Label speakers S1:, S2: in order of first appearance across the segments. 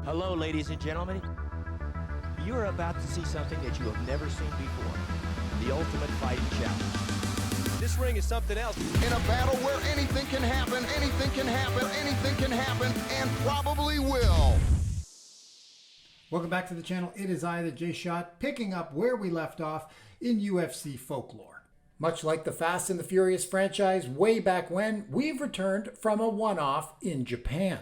S1: Hello, ladies and gentlemen. You are about to see something that you have never seen before. The Ultimate Fighting Challenge.
S2: This ring is something else.
S3: In a battle where anything can happen, anything can happen, anything can happen, and probably will.
S4: Welcome back to the channel. It is I, the J-Shot, picking up where we left off in UFC folklore. Much like the Fast and the Furious franchise way back when, we've returned from a one-off in Japan.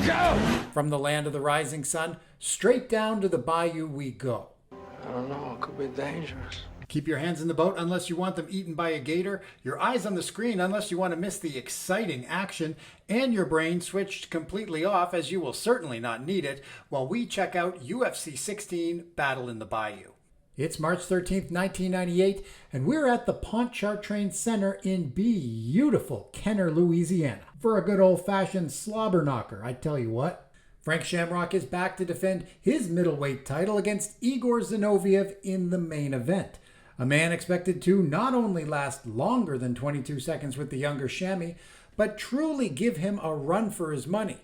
S4: Go! From the land of the rising sun, straight down to the bayou we go.
S5: I don't know, it could be dangerous.
S4: Keep your hands in the boat unless you want them eaten by a gator, your eyes on the screen unless you want to miss the exciting action, and your brain switched completely off, as you will certainly not need it, while we check out UFC 16 Battle in the Bayou. It's March 13th, 1998, and we're at the Pontchartrain Center in beautiful Kenner, Louisiana, for a good old-fashioned slobber knocker, I tell you what. Frank Shamrock is back to defend his middleweight title against Igor Zinoviev in the main event. A man expected to not only last longer than 22 seconds with the younger Shammy, but truly give him a run for his money.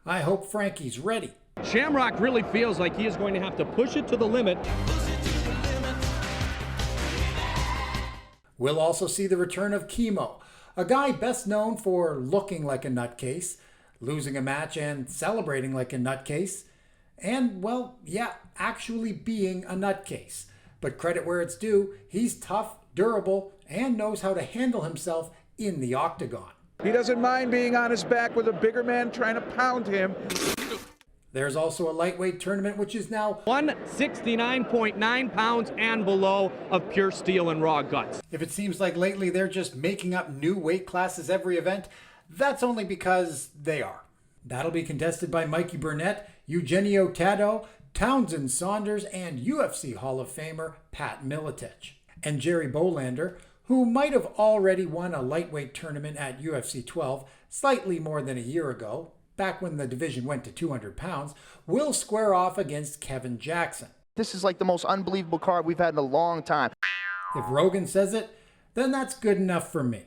S4: I hope Frankie's ready.
S6: Shamrock really feels like he is going to have to push it to the limit.
S4: We'll also see the return of Kimo, a guy best known for looking like a nutcase, losing a match and celebrating like a nutcase, and, well, yeah, actually being a nutcase. But credit where it's due, he's tough, durable, and knows how to handle himself in the octagon.
S7: He doesn't mind being on his back with a bigger man trying to pound him.
S4: There's also a lightweight tournament which is now
S6: 169.9 pounds and below of pure steel and raw guts.
S4: If it seems like lately they're just making up new weight classes every event, that's only because they are. That'll be contested by Mikey Burnett, Eugenio Tado, Townsend Saunders, and UFC Hall of Famer Pat Milotic. And Jerry Bolander, who might have already won a lightweight tournament at UFC 12 slightly more than a year ago, back when the division went to 200 pounds, will square off against Kevin Jackson.
S3: This is like the most unbelievable card we've had in a long time.
S4: If Rogan says it, then that's good enough for me.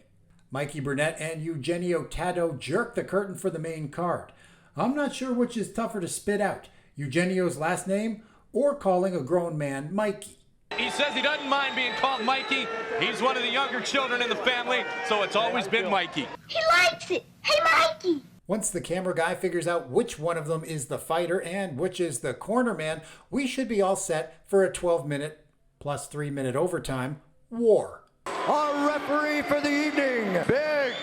S4: Mikey Burnett and Eugenio Tado jerk the curtain for the main card. I'm not sure which is tougher to spit out, Eugenio's last name or calling a grown man Mikey.
S2: He says he doesn't mind being called Mikey. He's one of the younger children in the family, so it's always been Mikey.
S8: He likes it. Hey, Mikey!
S4: Once the camera guy figures out which one of them is the fighter and which is the corner man, we should be all set for a 12-minute plus 3-minute overtime war.
S9: Our referee for the evening, Big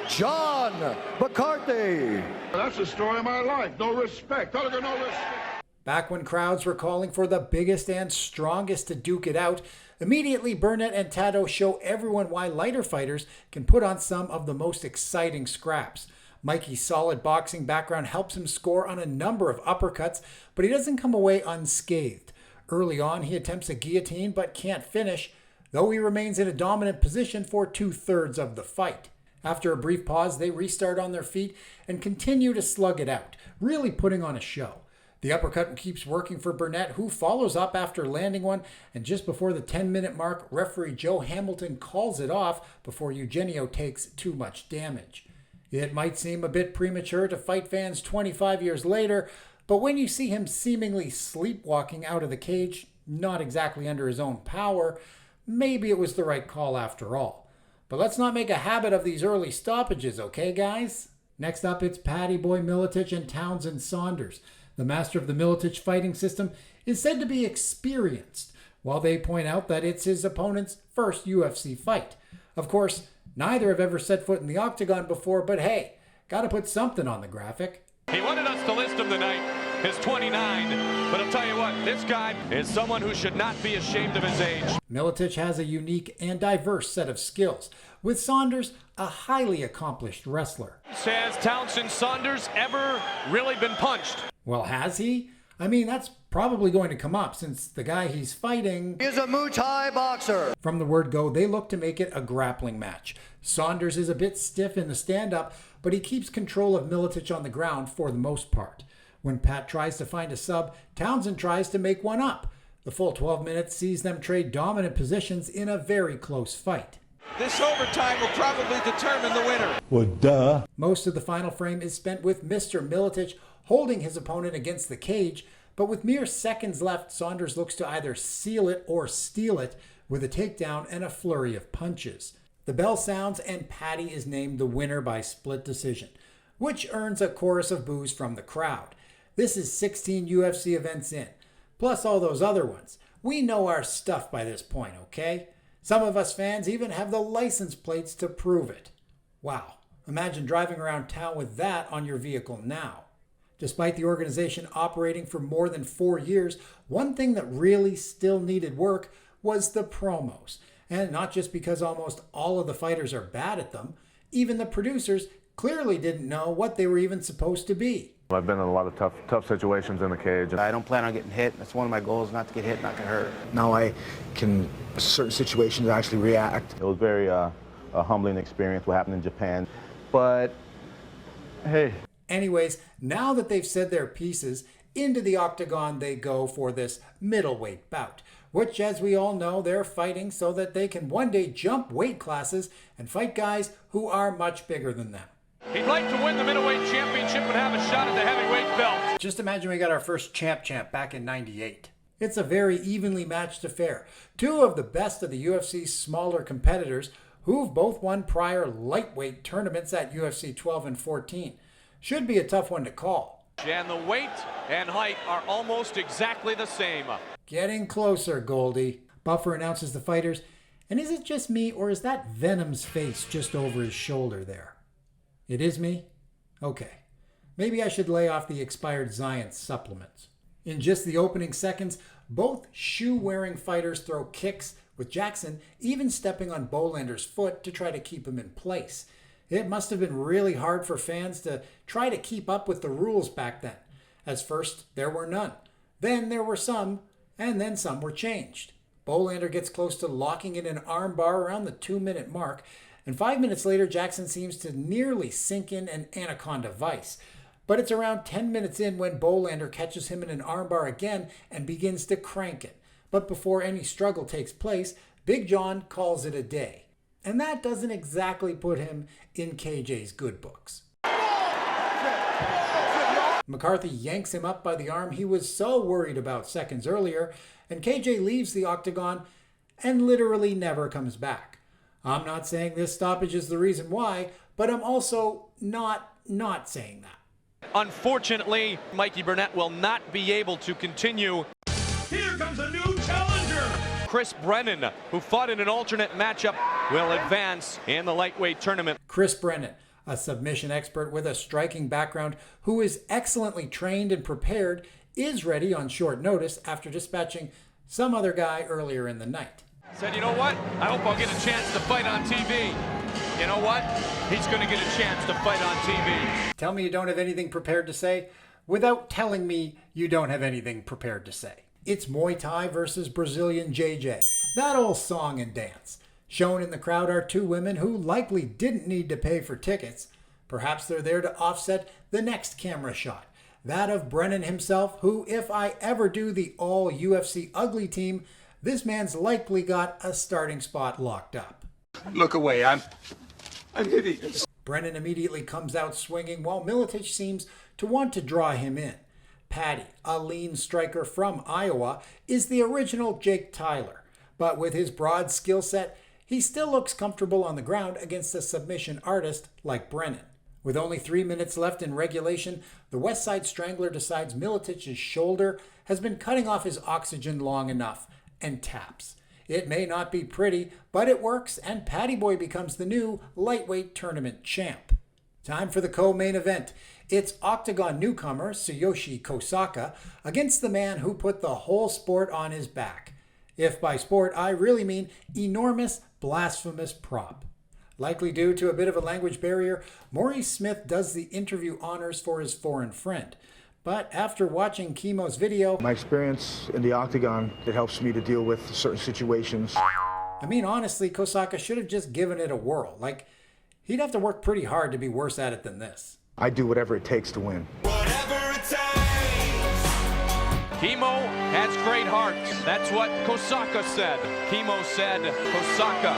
S9: John McCarthy.
S10: That's the story of my life. No respect. No respect.
S4: Back when crowds were calling for the biggest and strongest to duke it out, immediately Burnett and Tado show everyone why lighter fighters can put on some of the most exciting scraps. Mikey's solid boxing background helps him score on a number of uppercuts, but he doesn't come away unscathed. Early on, he attempts a guillotine but can't finish, though he remains in a dominant position for 2/3 of the fight. After a brief pause, they restart on their feet and continue to slug it out, really putting on a show. The uppercut keeps working for Burnett, who follows up after landing one, and just before the 10-minute mark, referee Joe Hamilton calls it off before Eugenio takes too much damage. It might seem a bit premature to fight fans 25 years later, but when you see him seemingly sleepwalking out of the cage, not exactly under his own power, maybe it was the right call after all. But let's not make a habit of these early stoppages, okay, guys? Next up, it's Patty Boy Milotic and Townsend Saunders. The master of the Milotic fighting system is said to be experienced, while they point out that it's his opponent's first UFC fight. Of course, neither have ever set foot in the octagon before, but hey, gotta put something on the graphic.
S2: He wanted us to list him tonight as 29, but I'll tell you what, this guy is someone who should not be ashamed of his age.
S4: Milotic has a unique and diverse set of skills, with Saunders a highly accomplished wrestler.
S2: Has Townsend Saunders ever really been punched?
S4: Well, has he? I mean, that's probably going to come up since the guy he's fighting
S9: Is a Muay Thai boxer.
S4: From the word go, they look to make it a grappling match. Saunders is a bit stiff in the stand-up, but he keeps control of Milotic on the ground for the most part. When Pat tries to find a sub, Townsend tries to make one up. The full 12 minutes sees them trade dominant positions in a very close fight.
S7: This overtime will probably determine the winner.
S4: Most of the final frame is spent with Mr. Milotic holding his opponent against the cage, but with mere seconds left, Saunders looks to either seal it or steal it with a takedown and a flurry of punches. The bell sounds and Paddy is named the winner by split decision, which earns a chorus of boos from the crowd. This is 16 UFC events in, plus all those other ones. We know our stuff by this point, okay? Some of us fans even have the license plates to prove it. Wow, imagine driving around town with that on your vehicle now. Despite the organization operating for more than 4 years, one thing that really still needed work was the promos. And not just because almost all of the fighters are bad at them, even the producers clearly didn't know what they were even supposed to be.
S11: I've been in a lot of tough situations in the cage.
S12: I don't plan on getting hit. That's one of my goals, not to get hit, not get hurt.
S13: Now I can, certain situations, actually react.
S11: It was very a humbling experience what happened in Japan. But, hey.
S4: Anyways, now that they've said their pieces, into the octagon they go for this middleweight bout, which, as we all know, they're fighting so that they can one day jump weight classes and fight guys who are much bigger than them.
S2: He'd like to win the middleweight championship and have a shot at the heavyweight belt.
S4: Just imagine we got our first champ back in '98. It's a very evenly matched affair. Two of the best of the UFC's smaller competitors who've both won prior lightweight tournaments at UFC 12 and 14. Should be a tough one to call.
S2: And the weight and height are almost exactly the same.
S4: Getting closer, Goldie. Buffer announces the fighters. And is it just me, or is that Venom's face just over his shoulder there? It is me? Okay. Maybe I should lay off the expired Zion supplements. In just the opening seconds, both shoe-wearing fighters throw kicks, with Jackson even stepping on Bolander's foot to try to keep him in place. It must have been really hard for fans to try to keep up with the rules back then, as first there were none, then there were some, and then some were changed. Bolander gets close to locking in an armbar around the 2-minute mark, and 5 minutes later Jackson seems to nearly sink in an anaconda vice. But it's around 10 minutes in when Bolander catches him in an armbar again and begins to crank it. But before any struggle takes place, Big John calls it a day. And that doesn't exactly put him in KJ's good books. McCarthy yanks him up by the arm he was so worried about seconds earlier, and KJ leaves the octagon and literally never comes back. I'm not saying this stoppage is the reason why, but I'm also not saying that.
S2: Unfortunately, Mikey Burnett will not be able to continue.
S14: Here comes a new challenger.
S2: Chris Brennan, who fought in an alternate matchup, will advance in the lightweight tournament.
S4: Chris Brennan, a submission expert with a striking background who is excellently trained and prepared, is ready on short notice after dispatching some other guy earlier in the night.
S2: Said, you know what? I hope I'll get a chance to fight on TV. You know what? He's going to get a chance to fight on TV.
S4: Tell me you don't have anything prepared to say without telling me you don't have anything prepared to say. It's Muay Thai versus Brazilian JJ, that old song and dance. Shown in the crowd are two women who likely didn't need to pay for tickets. Perhaps they're there to offset the next camera shot, that of Brennan himself, who, if I ever do the all UFC ugly team, this man's likely got a starting spot locked up.
S10: Look away, I'm hitting.
S4: Brennan immediately comes out swinging while Milotic seems to want to draw him in. Paddy, a lean striker from Iowa, is the original Jake Tyler, but with his broad skill set, he still looks comfortable on the ground against a submission artist like Brennan. With only 3 minutes left in regulation, the West Side Strangler decides Milotic's shoulder has been cutting off his oxygen long enough and taps. It may not be pretty, but it works, and Paddy Boy becomes the new lightweight tournament champ. Time for the co-main event. It's Octagon newcomer Tsuyoshi Kosaka against the man who put the whole sport on his back. If by sport I really mean enormous, blasphemous prop. Likely due to a bit of a language barrier, Maurice Smith does the interview honors for his foreign friend. But after watching Kimo's video,
S13: my experience in the octagon, it helps me to deal with certain situations.
S4: I mean, honestly, Kosaka should have just given it a whirl. Like, he'd have to work pretty hard to be worse at it than this.
S13: I do whatever it takes to win.
S14: Whatever it takes.
S2: Kimo has great heart. That's what Kosaka said. Kimo said Kosaka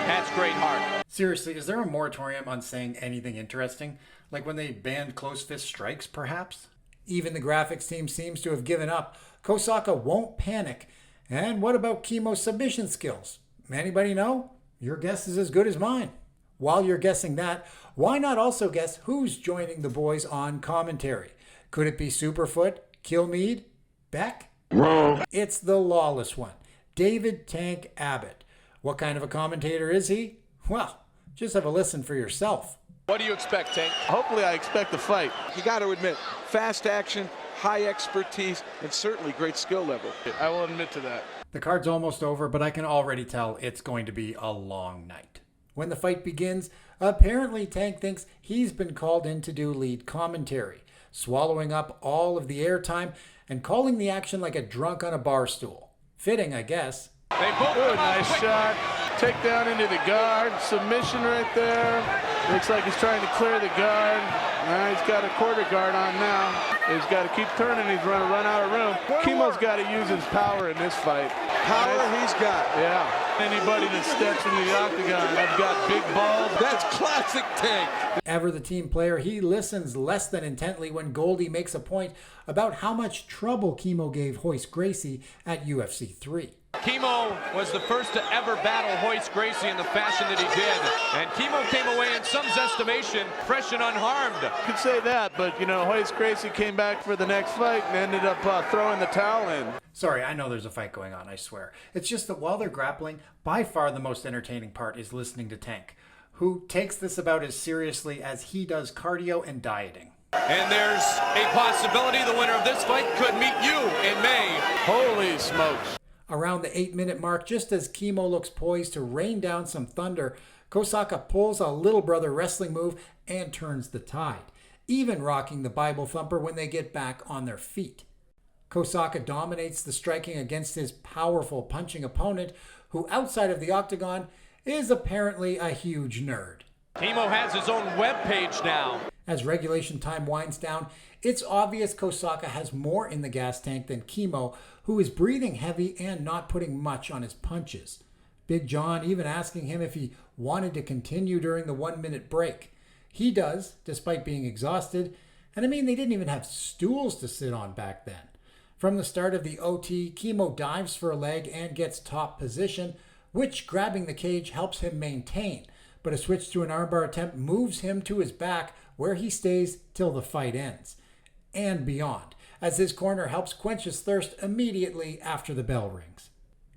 S2: has great heart.
S4: Seriously, is there a moratorium on saying anything interesting? Like when they banned close fist strikes, perhaps? Even the graphics team seems to have given up. Kosaka won't panic. And what about Kimo's submission skills? Anybody know? Your guess is as good as mine. While you're guessing that, why not also guess who's joining the boys on commentary? Could it be Superfoot, Kilmeade, Beck?
S10: Wrong.
S4: It's the lawless one, David Tank Abbott. What kind of a commentator is he? Well, just have a listen for yourself.
S2: What do you expect, Tank?
S7: Hopefully I expect a fight. You got to admit, fast action, high expertise, and certainly great skill level. I will admit to that.
S4: The card's almost over, but I can already tell it's going to be a long night. When the fight begins, apparently Tank thinks he's been called in to do lead commentary, swallowing up all of the airtime and calling the action like a drunk on a bar stool. Fitting, I guess.
S2: They both
S7: Good, nice shot. Take down into the guard. Submission right there. Looks like he's trying to clear the guard. He's got a quarter guard on now. He's got to keep turning. He's going to run out of room. Kimo's got to use his power in this fight. Power he's got. Yeah. Anybody that steps in the octagon, I've got big balls. That's classic Tank.
S4: Ever the team player, he listens less than intently when Goldie makes a point about how much trouble Kimo gave Royce Gracie at UFC 3.
S2: Kimo was the first to ever battle Royce Gracie in the fashion that he did. And Kimo came away, in some's estimation, fresh and unharmed.
S7: You could say that, but, you know, Royce Gracie came back for the next fight and ended up throwing the towel in.
S4: Sorry, I know there's a fight going on, I swear. It's just that while they're grappling, by far the most entertaining part is listening to Tank, who takes this about as seriously as he does cardio and dieting.
S2: And there's a possibility the winner of this fight could meet you in May.
S7: Holy smokes.
S4: Around the 8-minute mark, just as Kimo looks poised to rain down some thunder, Kosaka pulls a little brother wrestling move and turns the tide, even rocking the Bible thumper when they get back on their feet. Kosaka dominates the striking against his powerful punching opponent, who outside of the octagon is apparently a huge nerd.
S2: Kimo has his own webpage now.
S4: As regulation time winds down, it's obvious Kosaka has more in the gas tank than Kimo, who is breathing heavy and not putting much on his punches. Big John even asking him if he wanted to continue during the 1-minute break. He does, despite being exhausted, and I mean they didn't even have stools to sit on back then. From the start of the OT, Kimo dives for a leg and gets top position, which grabbing the cage helps him maintain, but a switch to an armbar attempt moves him to his back, where he stays till the fight ends, and beyond, as his corner helps quench his thirst immediately after the bell rings.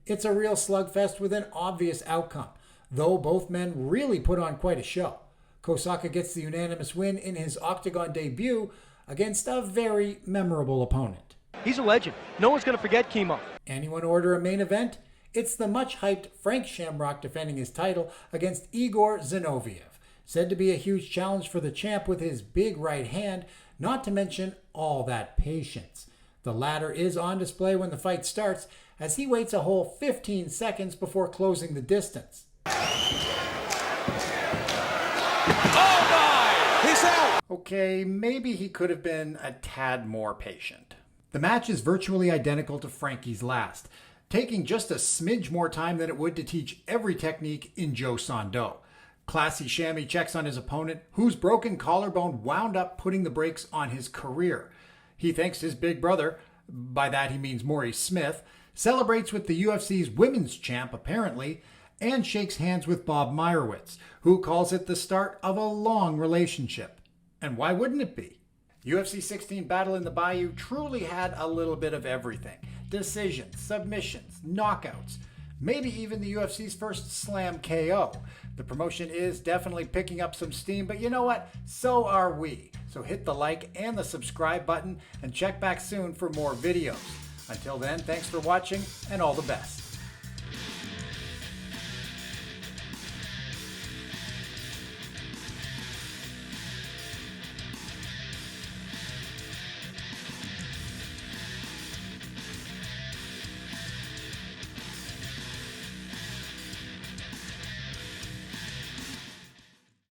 S4: It's a real slugfest with an obvious outcome, though both men really put on quite a show. Kosaka gets the unanimous win in his octagon debut against a very memorable opponent.
S6: He's a legend. No one's going to forget Kimo.
S4: Anyone order a main event? It's the much-hyped Frank Shamrock defending his title against Igor Zinoviev, said to be a huge challenge for the champ with his big right hand, not to mention all that patience. The latter is on display when the fight starts, as he waits a whole 15 seconds before closing the distance.
S2: Oh my! He's out!
S4: Okay, maybe he could have been a tad more patient. The match is virtually identical to Frankie's last, taking just a smidge more time than it would to teach every technique in Joe Sondo. Classy chamois checks on his opponent, whose broken collarbone wound up putting the brakes on his career. He thanks his big brother, by that he means Maurice Smith, celebrates with the UFC's women's champ apparently, and shakes hands with Bob Meyerowitz, who calls it the start of a long relationship. And why wouldn't it be? UFC 16 Battle in the Bayou truly had a little bit of everything. Decisions, submissions, knockouts, maybe even the UFC's first slam KO. The promotion is definitely picking up some steam, but you know what? So are we. So hit the like and the subscribe button and check back soon for more videos. Until then, thanks for watching and all the best.